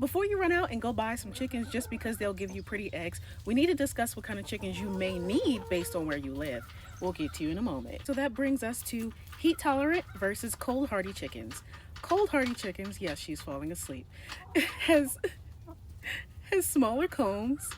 Before you run out and go buy some chickens just because they'll give you pretty eggs, we need to discuss what kind of chickens you may need based on where you live. We'll get to you in a moment. So that brings us to heat tolerant versus cold hardy chickens. Cold hardy chickens, yes, she's falling asleep, has has smaller combs,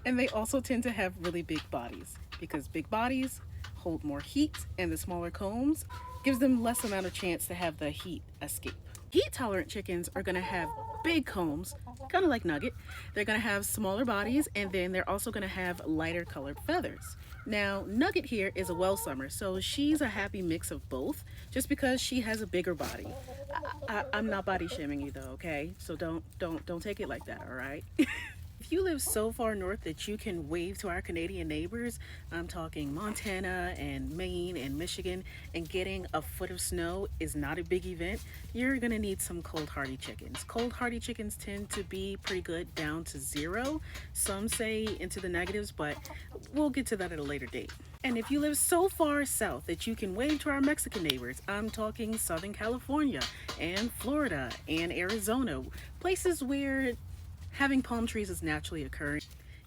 and they also tend to have really big bodies because big bodies hold more heat, and the smaller combs gives them less amount of chance to have the heat escape. Heat tolerant chickens are going to have big combs, kind of like Nugget. They're going to have smaller bodies, and then they're also going to have lighter colored feathers. Now, Nugget here is a well summer, so she's a happy mix of both just because she has a bigger body. I'm not body shaming you though, okay? So don't take it like that, all right? If you live so far north that you can wave to our Canadian neighbors, I'm talking Montana and Maine and Michigan, and getting a foot of snow is not a big event, you're gonna need some cold hardy chickens. Cold hardy chickens tend to be pretty good down to 0. Some say into the negatives, but we'll get to that at a later date. And if you live so far south that you can wave to our Mexican neighbors, I'm talking Southern California and Florida and Arizona, places where having palm trees is naturally occurring,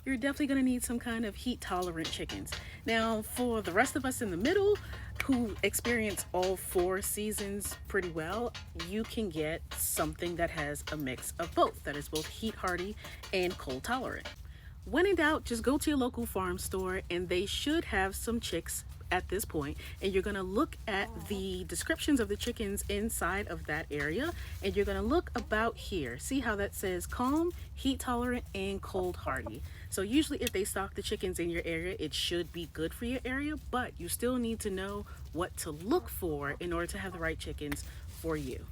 you're definitely going to need some kind of heat tolerant chickens. Now, for the rest of us in the middle who experience all 4 seasons pretty well, you can get something that has a mix of both, that is both heat hardy and cold tolerant. When in doubt, just go to your local farm store and they should have some chicks at this point, and you're going to look at the descriptions of the chickens inside of that area, and you're going to look about here, see how that says calm, heat tolerant, and cold hardy. So usually if they stock the chickens in your area, it should be good for your area, but you still need to know what to look for in order to have the right chickens for you.